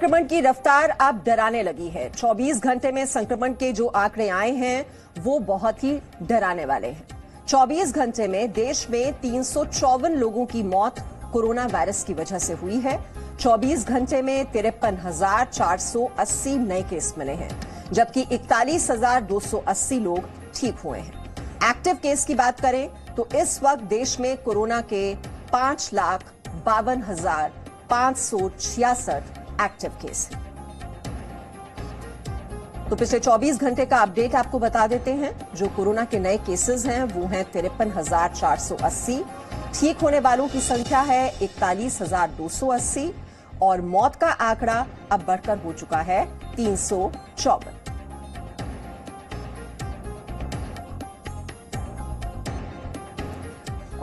संक्रमण की रफ्तार अब डराने लगी है। 24 घंटे में संक्रमण के जो आंकड़े आए हैं वो बहुत ही डराने वाले हैं। 24 घंटे में देश में 354 लोगों की मौत कोरोना वायरस की वजह से हुई है। 24 घंटे में 53,480 नए केस मिले हैं, जबकि 41,280 लोग ठीक हुए हैं। एक्टिव केस की बात करें तो इस वक्त देश में कोरोना के 5,52,566 एक्टिव केस हैं। तो पिछले 24 घंटे का अपडेट आपको बता देते हैं। जो कोरोना के नए केसेस हैं वो हैं 53,480। ठीक होने वालों की संख्या है 41,280 और मौत का आंकड़ा अब बढ़कर हो चुका है 354।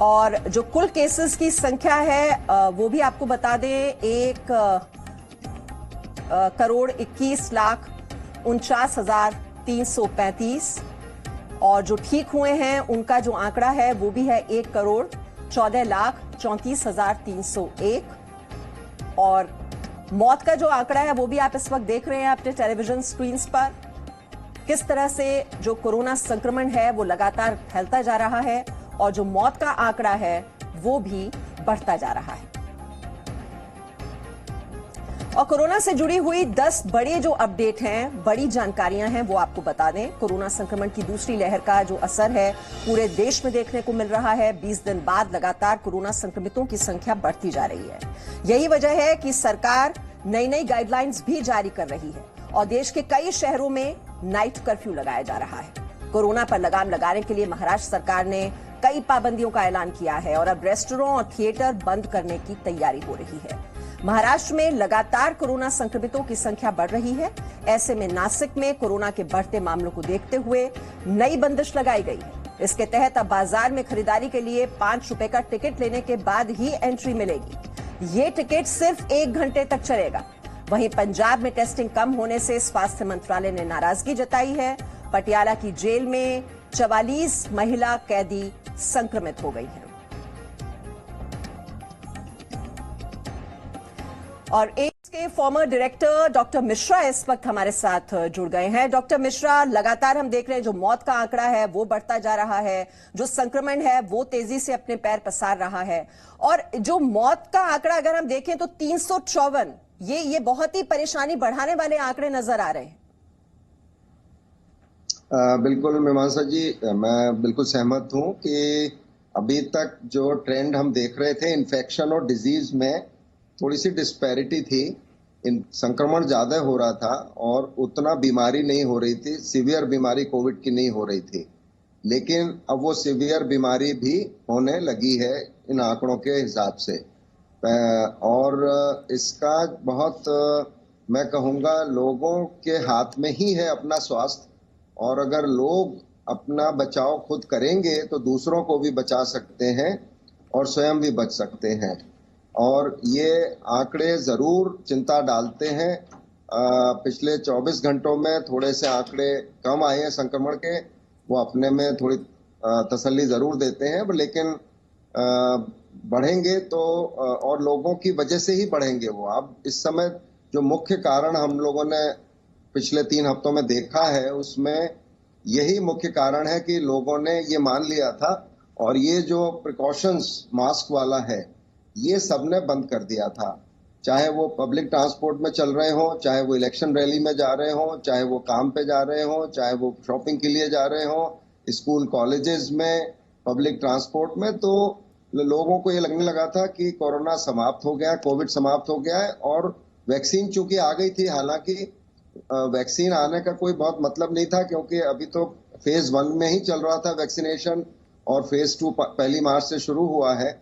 और जो कुल केसेस की संख्या है वो भी आपको बता दें, 1,21,49,335 और जो ठीक हुए हैं उनका जो आंकड़ा है वो भी है 1,14,34,301 और मौत का जो आंकड़ा है वो भी आप इस वक्त देख रहे हैं अपने टेलीविजन स्क्रीन पर। किस तरह से जो कोरोना संक्रमण है वो लगातार फैलता जा रहा है और जो मौत का आंकड़ा है वो भी बढ़ता जा रहा है। और कोरोना से जुड़ी हुई 10 बड़े जो अपडेट हैं, बड़ी जानकारियां हैं वो आपको बता दें। कोरोना संक्रमण की दूसरी लहर का जो असर है पूरे देश में देखने को मिल रहा है। 20 दिन बाद लगातार कोरोना संक्रमितों की संख्या बढ़ती जा रही है। यही वजह है कि सरकार नई नई गाइडलाइंस भी जारी कर रही है और देश के कई शहरों में नाइट कर्फ्यू लगाया जा रहा है। कोरोना पर लगाम लगाने के लिए महाराष्ट्र सरकार ने कई पाबंदियों का ऐलान किया है और अब रेस्टोरेंट और थिएटर बंद करने की तैयारी हो रही है। महाराष्ट्र में लगातार कोरोना संक्रमितों की संख्या बढ़ रही है। ऐसे में नासिक में कोरोना के बढ़ते मामलों को देखते हुए नई बंदिश लगाई गई है। इसके तहत अब बाजार में खरीदारी के लिए 5 रुपए का टिकट लेने के बाद ही एंट्री मिलेगी। ये टिकट सिर्फ 1 घंटे तक चलेगा। वहीं पंजाब में टेस्टिंग कम होने से स्वास्थ्य मंत्रालय ने नाराजगी जताई है। पटियाला की जेल में 44 महिला कैदी संक्रमित हो गई हैं। और एम्स के फॉर्मर डायरेक्टर डॉक्टर मिश्रा इस वक्त हमारे साथ जुड़ गए हैं। डॉक्टर मिश्रा, लगातार हम देख रहे हैं जो मौत का आंकड़ा है वो बढ़ता जा रहा है, जो संक्रमण है वो तेजी से अपने पैर पसार रहा है और जो मौत का आंकड़ा अगर हम देखें तो 354, ये बहुत ही परेशानी बढ़ाने वाले आंकड़े नजर आ रहे हैं। बिल्कुल मीमांसा जी, मैं बिल्कुल सहमत हूं कि अभी तक जो ट्रेंड हम देख रहे थे इन्फेक्शन और डिजीज में थोड़ी सी डिस्पैरिटी थी। संक्रमण ज्यादा हो रहा था और उतना बीमारी नहीं हो रही थी, सीवियर बीमारी कोविड की नहीं हो रही थी। लेकिन अब वो सीवियर बीमारी भी होने लगी है इन आंकड़ों के हिसाब से और इसका बहुत मैं कहूँगा लोगों के हाथ में ही है अपना स्वास्थ्य और अगर लोग अपना बचाव खुद करेंगे तो दूसरों को भी बचा सकते हैं और स्वयं भी बच सकते हैं। और ये आंकड़े जरूर चिंता डालते हैं। पिछले 24 घंटों में थोड़े से आंकड़े कम आए हैं संक्रमण के, वो अपने में थोड़ी तसल्ली जरूर देते हैं, लेकिन बढ़ेंगे तो और लोगों की वजह से ही बढ़ेंगे वो। अब इस समय जो मुख्य कारण हम लोगों ने पिछले 3 हफ्तों में देखा है उसमें यही मुख्य कारण है कि लोगों ने ये मान लिया था और ये जो प्रिकॉशंस मास्क वाला है ये सबने बंद कर दिया था। चाहे वो पब्लिक ट्रांसपोर्ट में चल रहे हो, चाहे वो इलेक्शन रैली में जा रहे हो, चाहे वो काम पे जा रहे हो, चाहे वो शॉपिंग के लिए जा रहे हो, स्कूल कॉलेजेस में, पब्लिक ट्रांसपोर्ट में, तो लोगों को ये लगने लगा था कि कोरोना समाप्त हो गया, कोविड समाप्त हो गया है। और वैक्सीन चूंकि आ गई थी, हालांकि वैक्सीन आने का कोई बहुत मतलब नहीं था क्योंकि अभी तो फेज 1 में ही चल रहा था वैक्सीनेशन और फेज 2 1 मार्च से शुरू हुआ है।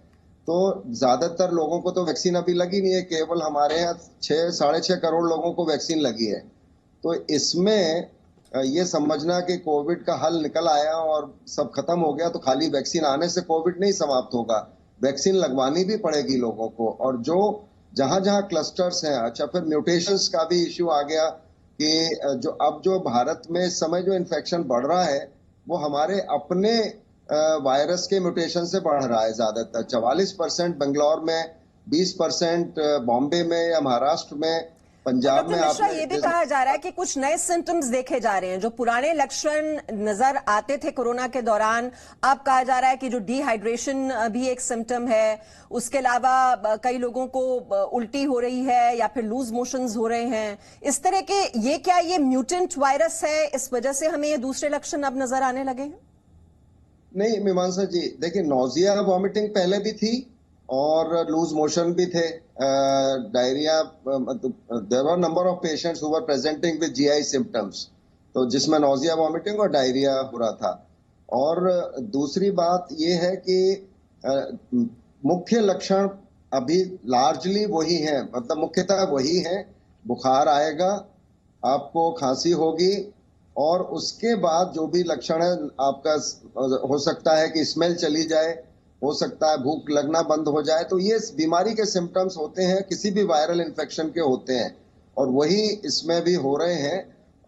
तो ज्यादातर लोगों को तो वैक्सीन अभी लगी नहीं है, केवल हमारे यहाँ 6-6.5 करोड़ लोगों को वैक्सीन लगी है। तो इसमें ये समझना कि कोविड का हल निकल आया और सब खत्म हो गया, तो खाली वैक्सीन आने से कोविड नहीं समाप्त होगा, वैक्सीन लगवानी भी पड़ेगी लोगों को। और जो जहां जहां क्लस्टर्स हैं, अच्छा फिर म्यूटेशंस का भी इश्यू आ गया कि जो भारत में इस समय जो इन्फेक्शन बढ़ रहा है वो हमारे अपने वायरस के म्यूटेशन से बढ़ रहा है। ज्यादातर 44% बेंगलोर में, 20% बॉम्बे में या महाराष्ट्र में पंजाब में मिश्रा, आपने ये भी कहा जा रहा है कि कुछ नए सिम्टम्स देखे जा रहे हैं। जो पुराने लक्षण नजर आते थे कोरोना के दौरान, अब कहा जा रहा है कि जो डिहाइड्रेशन भी एक सिम्टम है, उसके अलावा कई लोगों को उल्टी हो रही है या फिर लूज मोशंस हो रहे हैं। इस तरह के ये म्यूटेंट वायरस है, इस वजह से हमें ये दूसरे लक्षण अब नजर आने लगे हैं? नहीं मीमांसा जी, देखिए नोजिया वॉमिटिंग पहले भी थी और लूज मोशन भी थे, diarrhoea, there were number of patients who were presenting with GI symptoms, तो जिसमें नोजिया वॉमिटिंग और डायरिया हो रहा था। और दूसरी बात ये है कि मुख्य लक्षण अभी लार्जली वही हैं, मतलब मुख्यतः वही है। बुखार आएगा, आपको खांसी होगी, और उसके बाद जो भी लक्षण है आपका, हो सकता है कि स्मेल चली जाए, हो सकता है भूख लगना बंद हो जाए। तो ये बीमारी के सिम्टम्स होते हैं, किसी भी वायरल इन्फेक्शन के होते हैं, और वही इसमें भी हो रहे हैं।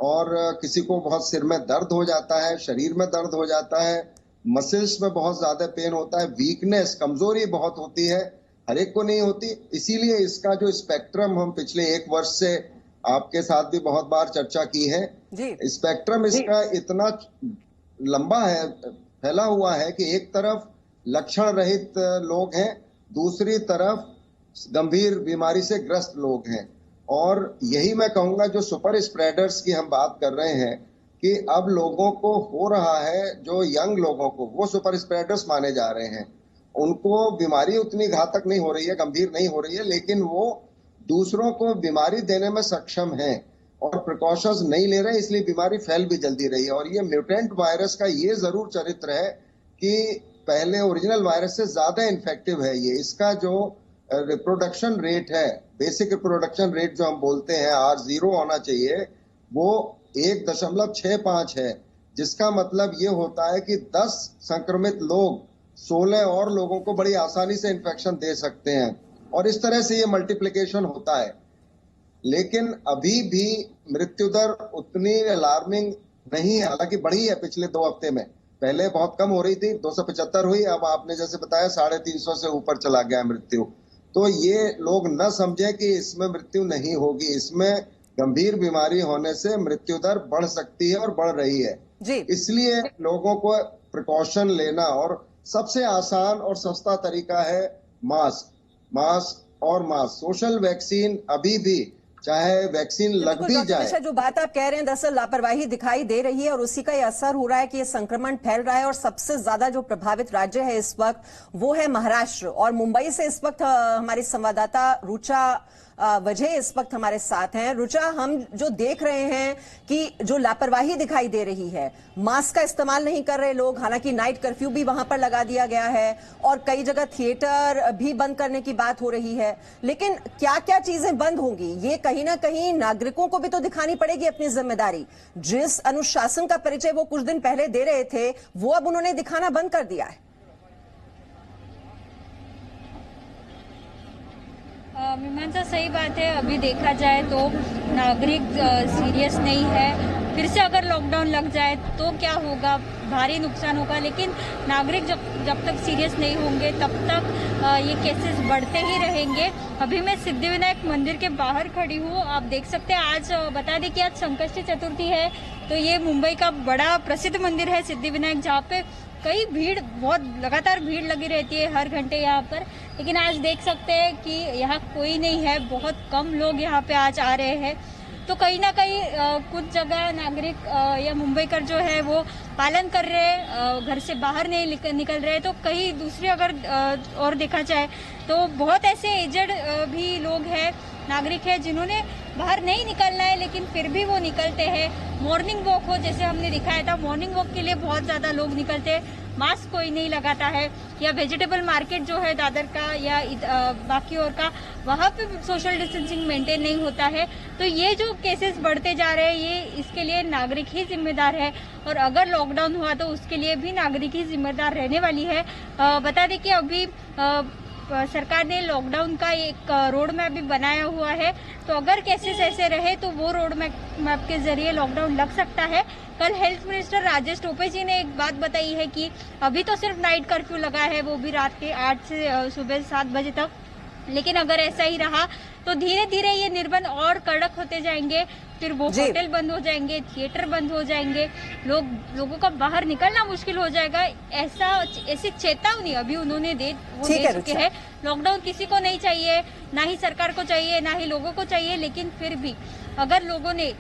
और किसी को बहुत सिर में दर्द हो जाता है, शरीर में दर्द हो जाता है, मसल्स में बहुत ज्यादा पेन होता है, वीकनेस, कमजोरी बहुत होती है, हर एक को नहीं होती। इसीलिए इसका जो स्पेक्ट्रम हम पिछले 1 वर्ष से आपके साथ भी बहुत बार चर्चा की है, स्पेक्ट्रम इसका इतना लंबा है, फैला हुआ है कि एक तरफ लक्षण रहित लोग हैं, दूसरी तरफ गंभीर बीमारी से ग्रस्त लोग हैं। और यही मैं कहूंगा, जो सुपर स्प्रेडर्स की हम बात कर रहे हैं कि अब लोगों को हो रहा है, जो यंग लोगों को, वो सुपर स्प्रेडर्स माने जा रहे हैं। उनको बीमारी उतनी घातक नहीं हो रही है, गंभीर नहीं हो रही है, लेकिन वो दूसरों को बीमारी देने में सक्षम हैं और प्रिकॉशंस नहीं ले रहे, इसलिए बीमारी फैल भी जल्दी रही है। और ये म्यूटेंट वायरस का ये जरूर चरित्र है कि पहले ओरिजिनल वायरस से ज्यादा इन्फेक्टिव है ये। इसका जो रिप्रोडक्शन रेट है, बेसिक रिप्रोडक्शन रेट जो हम बोलते हैं, R0 होना चाहिए, वो 1.65 है, जिसका मतलब ये होता है कि 10 संक्रमित लोग 16 और लोगों को बड़ी आसानी से इन्फेक्शन दे सकते हैं, और इस तरह से ये मल्टीप्लिकेशन होता है। लेकिन अभी भी मृत्यु दर उतनी अलार्मिंग नहीं है, हालांकि बढ़ी है पिछले 2 हफ्ते में। पहले बहुत कम हो रही थी, 275 हुई, अब आपने जैसे बताया 350 से ऊपर चला गया मृत्यु। तो ये लोग न समझे कि इसमें मृत्यु नहीं होगी, इसमें गंभीर बीमारी होने से मृत्यु दर बढ़ सकती है और बढ़ रही है जी। इसलिए लोगों को प्रिकॉशन लेना, और सबसे आसान और सस्ता तरीका है मास्क और मास्क। सोशल वैक्सीन अभी भी, चाहे वैक्सीन लग भी जाए। जो बात आप कह रहे हैं, दरअसल लापरवाही दिखाई दे रही है और उसी का ये असर हो रहा है कि ये संक्रमण फैल रहा है। और सबसे ज्यादा जो प्रभावित राज्य है इस वक्त वो है महाराष्ट्र। और मुंबई से इस वक्त हमारी संवाददाता रुचा वजह इस वक्त हमारे साथ हैं। रुचा, हम जो देख रहे हैं कि जो लापरवाही दिखाई दे रही है, मास्क का इस्तेमाल नहीं कर रहे लोग, हालांकि नाइट कर्फ्यू भी वहां पर लगा दिया गया है और कई जगह थिएटर भी बंद करने की बात हो रही है, लेकिन क्या क्या चीजें बंद होंगी, ये कहीं ना कहीं नागरिकों को भी तो दिखानी पड़ेगी अपनी जिम्मेदारी। जिस अनुशासन का परिचय वो कुछ दिन पहले दे रहे थे, वो अब उन्होंने दिखाना बंद कर दिया है। मीमांसा, सही बात है। अभी देखा जाए तो नागरिक सीरियस नहीं है। फिर से अगर लॉकडाउन लग जाए तो क्या होगा, भारी नुकसान होगा। लेकिन नागरिक जब तक सीरियस नहीं होंगे तब तक ये केसेस बढ़ते ही रहेंगे। अभी मैं सिद्धिविनायक मंदिर के बाहर खड़ी हूँ। आप देख सकते हैं, आज बता दें कि आज संकष्टी चतुर्थी है। तो ये मुंबई का बड़ा प्रसिद्ध मंदिर है सिद्धिविनायक, जहाँ पे कई भीड़, बहुत लगातार भीड़ लगी रहती है हर घंटे यहाँ पर। लेकिन आज देख सकते हैं कि यहाँ कोई नहीं है, बहुत कम लोग यहाँ पे आज आ रहे हैं। तो कहीं ना कहीं कुछ जगह नागरिक या मुंबईकर जो है वो पालन कर रहे हैं, घर से बाहर नहीं निकल रहे। तो कहीं दूसरी अगर और देखा जाए तो बहुत ऐसे एजेड भी लोग हैं, नागरिक है, जिन्होंने बाहर नहीं निकलना है लेकिन फिर भी वो निकलते हैं। मॉर्निंग वॉक हो, जैसे हमने दिखाया था, मॉर्निंग वॉक के लिए बहुत ज़्यादा लोग निकलते हैं, मास्क कोई नहीं लगाता है। या वेजिटेबल मार्केट जो है दादर का या बाकी और का, वहाँ पे सोशल डिस्टेंसिंग मेंटेन नहीं होता है। तो ये जो केसेस बढ़ते जा रहे हैं, ये इसके लिए नागरिक ही जिम्मेदार है। और अगर लॉकडाउन हुआ तो उसके लिए भी नागरिक ही जिम्मेदार रहने वाली है। बता दें कि अभी सरकार ने लॉकडाउन का एक रोड मैप भी बनाया हुआ है। तो अगर केसेस ऐसे रहे तो वो रोड मैप के जरिए लॉकडाउन लग सकता है। कल हेल्थ मिनिस्टर राजेश टोपे जी ने एक बात बताई है कि अभी तो सिर्फ नाइट कर्फ्यू लगा है, वो भी रात के 8 से सुबह 7 बजे तक। लेकिन अगर ऐसा ही रहा तो धीरे धीरे ये निर्बंध और कड़क होते जाएंगे, फिर वो होटल बंद हो जाएंगे, थिएटर बंद हो जाएंगे, लोगों का बाहर निकलना मुश्किल हो जाएगा। ऐसी चेतावनी अभी उन्होंने दे चुके हैं। लॉकडाउन किसी को नहीं चाहिए, ना ही सरकार को चाहिए, ना ही लोगों को चाहिए, लेकिन फिर भी अगर लोगों ने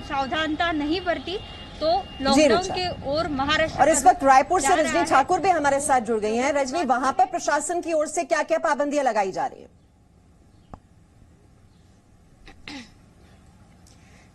सावधानता नहीं बरती तो लॉकडाउन के और महाराष्ट्र। और इस वक्त रायपुर से रजनी ठाकुर भी हमारे साथ जुड़ गई हैं। रजनी, वहां पर प्रशासन की ओर से क्या क्या पाबंदियां लगाई जा रही है?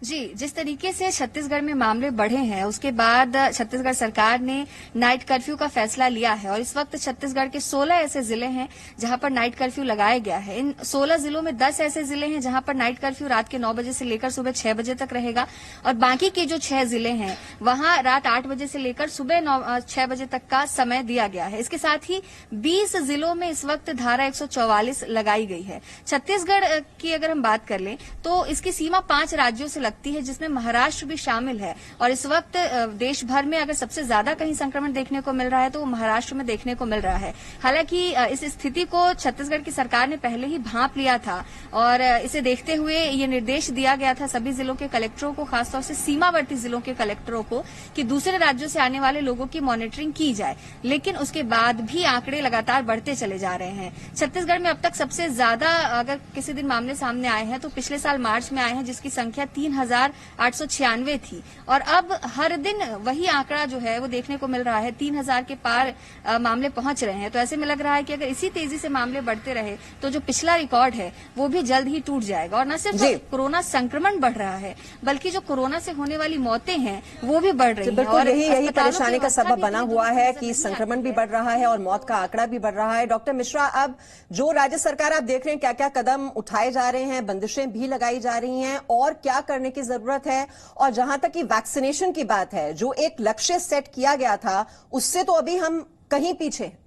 जी, जिस तरीके से छत्तीसगढ़ में मामले बढ़े हैं उसके बाद छत्तीसगढ़ सरकार ने नाइट कर्फ्यू का फैसला लिया है और इस वक्त छत्तीसगढ़ के 16 ऐसे जिले हैं जहां पर नाइट कर्फ्यू लगाया गया है। इन 16 जिलों में 10 ऐसे जिले हैं जहां पर नाइट कर्फ्यू रात के 9 बजे से लेकर सुबह 6 बजे तक रहेगा और बाकी के जो 6 जिले हैं वहां रात 8 बजे से लेकर सुबह 6 बजे तक का समय दिया गया है। इसके साथ ही 20 जिलों में इस वक्त धारा 144 लगाई गई है। छत्तीसगढ़ की अगर हम बात कर लें तो इसकी सीमा 5 राज्यों से लगती है जिसमें महाराष्ट्र भी शामिल है और इस वक्त देश भर में अगर सबसे ज्यादा कहीं संक्रमण देखने को मिल रहा है तो वो महाराष्ट्र में देखने को मिल रहा है। हालांकि इस स्थिति को छत्तीसगढ़ की सरकार ने पहले ही भांप लिया था और इसे देखते हुए ये निर्देश दिया गया था सभी जिलों के कलेक्टरों को, खासतौर से सीमावर्ती जिलों के कलेक्टरों को, कि दूसरे राज्यों से आने वाले लोगों की मॉनिटरिंग की जाए। लेकिन उसके बाद भी आंकड़े लगातार बढ़ते चले जा रहे हैं। छत्तीसगढ़ में अब तक सबसे ज्यादा अगर किसी दिन मामले सामने आए हैं तो पिछले साल मार्च में आए हैं जिसकी संख्या 3,896 थी और अब हर दिन वही आंकड़ा जो है वो देखने को मिल रहा है, 3,000 के पार मामले पहुंच रहे हैं। तो ऐसे में लग रहा है कि अगर इसी तेजी से मामले बढ़ते रहे तो जो पिछला रिकॉर्ड है वो भी जल्द ही टूट जाएगा और न सिर्फ कोरोना संक्रमण बढ़ रहा है बल्कि जो कोरोना से होने वाली मौतें हैं वो भी बढ़ रही हैं। और यही परेशानी का सबब बना हुआ है कि संक्रमण भी बढ़ रहा है और मौत का आंकड़ा भी बढ़ रहा है। डॉक्टर मिश्रा, अब जो राज्य सरकार आप देख रहे हैं क्या क्या कदम उठाए जा रहे हैं, बंदिशें भी लगाई जा रही हैं और क्या करने की जरूरत है? और जहां तक कि वैक्सीनेशन की बात है, जो एक लक्ष्य सेट किया गया था उससे तो अभी हम कहीं पीछे हैं।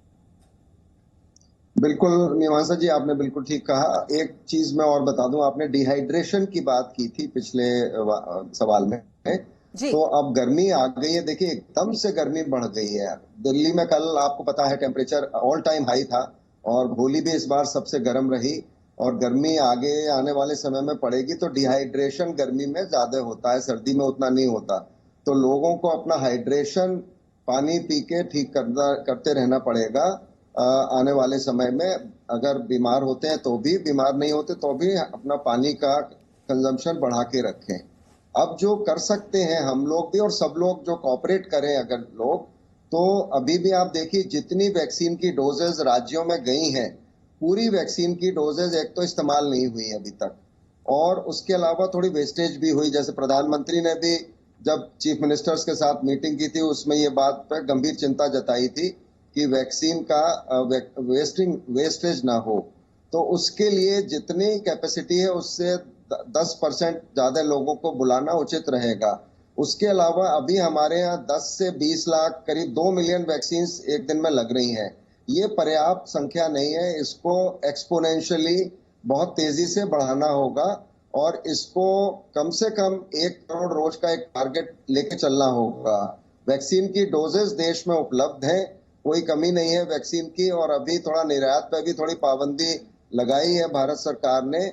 बिल्कुल मीमांसा जी, आपने बिल्कुल ठीक कहा। एक चीज मैं और बता दूं, आपने डिहाइड्रेशन की बात की थी पिछले सवाल में जी। तो अब गर्मी आ गई है। देखिए एकदम से गर्मी बढ़ गई है। दिल्ली में कल आपको पता है टेम्परेचर ऑल टाइम हाई था और होली भी इस बार सबसे गर्म रही और गर्मी आगे आने वाले समय में पड़ेगी तो डिहाइड्रेशन गर्मी में ज्यादा होता है, सर्दी में उतना नहीं होता। तो लोगों को अपना हाइड्रेशन पानी पी के ठीक करते रहना पड़ेगा। आने वाले समय में अगर बीमार होते हैं तो भी, बीमार नहीं होते तो भी अपना पानी का कंजम्पशन बढ़ा के रखें। अब जो कर सकते हैं हम लोग भी और सब लोग जो कोऑपरेट करें अगर लोग, तो अभी भी आप देखिए जितनी वैक्सीन की डोजेज राज्यों में गई हैं, पूरी वैक्सीन की डोजेज एक तो इस्तेमाल नहीं हुई अभी तक और उसके अलावा थोड़ी वेस्टेज भी हुई। जैसे प्रधानमंत्री ने भी जब चीफ मिनिस्टर्स के साथ मीटिंग की थी उसमें ये बात पर गंभीर चिंता जताई थी कि वैक्सीन का वेस्टेज ना हो। तो उसके लिए जितनी कैपेसिटी है उससे 10% ज्यादा लोगों को बुलाना उचित रहेगा। उसके अलावा अभी हमारे यहाँ 10 से 20 लाख करीब 2 मिलियन वैक्सीन एक दिन में लग रही हैं। ये पर्याप्त संख्या नहीं है, इसको एक्सपोनेंशियली बहुत तेजी से बढ़ाना होगा और इसको कम से कम 1 करोड़ रोज का एक टारगेट लेके चलना होगा। वैक्सीन की डोजेस देश में उपलब्ध है, कोई कमी नहीं है वैक्सीन की और अभी थोड़ा निर्यात पे भी थोड़ी पाबंदी लगाई है भारत सरकार ने।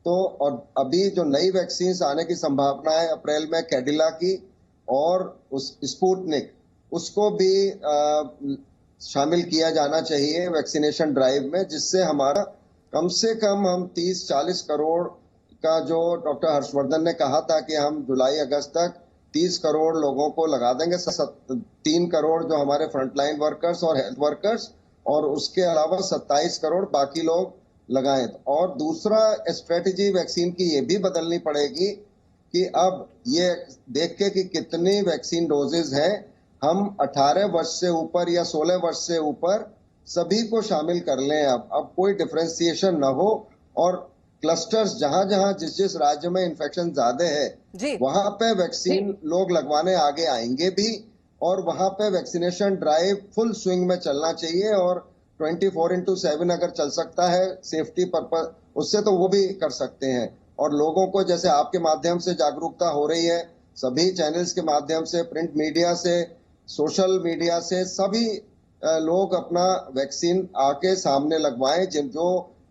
तो और अभी जो नई वैक्सीन आने की संभावना है अप्रैल में कैडिला की और उस स्पुतनिक, उसको भी शामिल किया जाना चाहिए वैक्सीनेशन ड्राइव में, जिससे हमारा कम से कम हम 30-40 करोड़ का जो डॉक्टर हर्षवर्धन ने कहा था कि हम जुलाई अगस्त तक 30 करोड़ लोगों को लगा देंगे, 3 करोड़ जो हमारे फ्रंटलाइन वर्कर्स और हेल्थ वर्कर्स और उसके अलावा 27 करोड़ बाकी लोग लगाएं। और दूसरा स्ट्रेटेजी वैक्सीन की ये भी बदलनी पड़ेगी कि अब ये देख के कि कितनी वैक्सीन डोजेज हैं, हम 18 वर्ष से ऊपर या 16 वर्ष से ऊपर सभी को शामिल कर लें। अब कोई डिफरेंशिएशन ना हो और क्लस्टर्स जहां जहां जिस राज्य में इन्फेक्शन ज्यादा है वहां पे वैक्सीन लोग लगवाने आगे आएंगे भी और वहां पे वैक्सीनेशन ड्राइव फुल स्विंग में चलना चाहिए और 24/7 अगर चल सकता है सेफ्टी पर्पस उससे तो वो भी कर सकते हैं। और लोगों को जैसे आपके माध्यम से जागरूकता हो रही है, सभी चैनल्स के माध्यम से, प्रिंट मीडिया से, सोशल मीडिया से, सभी लोग अपना वैक्सीन आके सामने लगवाएं। जो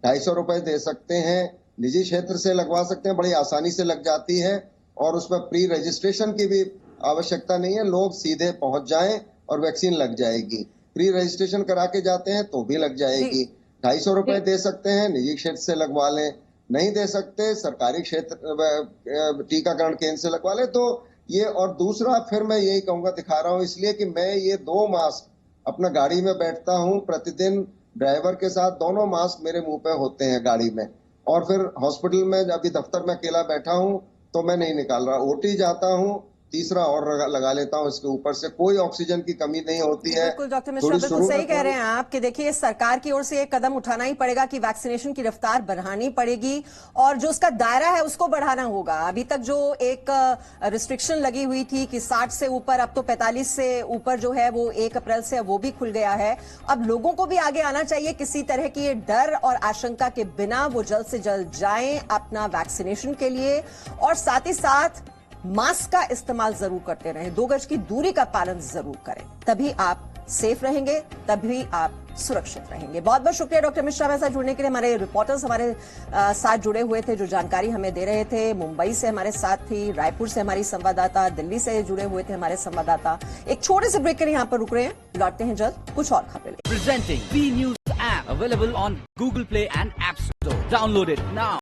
250 रुपए दे सकते हैं निजी क्षेत्र से लगवा सकते हैं, बड़ी आसानी से लग जाती है और उसमें प्री रजिस्ट्रेशन की भी आवश्यकता नहीं है। लोग सीधे पहुंच जाएं और वैक्सीन लग जाएगी। प्री रजिस्ट्रेशन करा के जाते हैं तो भी लग जाएगी। 250 रुपए दे सकते हैं, निजी क्षेत्र से लगवा लें। नहीं दे सकते, सरकारी क्षेत्र टीकाकरण केंद्र से लगवा लें। तो ये, और दूसरा फिर मैं यही कहूंगा, दिखा रहा हूं इसलिए कि मैं ये 2 मास्क अपना गाड़ी में बैठता हूं प्रतिदिन, ड्राइवर के साथ दोनों मास्क मेरे मुंह पे होते हैं गाड़ी में। और फिर हॉस्पिटल में अभी दफ्तर में अकेला बैठा हूं तो मैं नहीं निकाल रहा। ओटी जाता हूं, तीसरा और लगा लेता हूं इसके ऊपर से। कोई ऑक्सीजन की कमी नहीं होती है। बिल्कुल डॉक्टर मिश्रा, बिल्कुल सही कह रहे हैं आप कि देखिए सरकार की ओर से एक कदम उठाना ही पड़ेगा कि वैक्सीनेशन की रफ्तार बढ़ानी पड़ेगी और जो उसका दायरा है उसको बढ़ाना होगा। अभी तक जो एक रिस्ट्रिक्शन लगी हुई थी कि 60 से ऊपर, अब तो 45 से ऊपर जो है वो 1 अप्रैल से वो भी खुल गया है। अब लोगों को भी आगे आना चाहिए, किसी तरह की ये डर और आशंका के बिना वो जल्द से जल्द जाएं अपना वैक्सीनेशन के लिए और साथ ही साथ मास्क का इस्तेमाल जरूर करते रहें, 2 गज की दूरी का पालन जरूर करें, तभी आप सेफ रहेंगे, तभी आप सुरक्षित रहेंगे। बहुत बहुत शुक्रिया डॉक्टर मिश्रा मेरे साथ जुड़ने के लिए। हमारे रिपोर्टर्स हमारे साथ जुड़े हुए थे जो जानकारी हमें दे रहे थे। मुंबई से हमारे साथ थी, रायपुर से हमारी संवाददाता, दिल्ली से जुड़े हुए थे हमारे संवाददाता। एक छोटे से ब्रेक के लिए यहाँ पर रुक रहे हैं, लौटते हैं जल्द कुछ और खबरें। Presenting B News app available on Google Play and App Store. Download it now.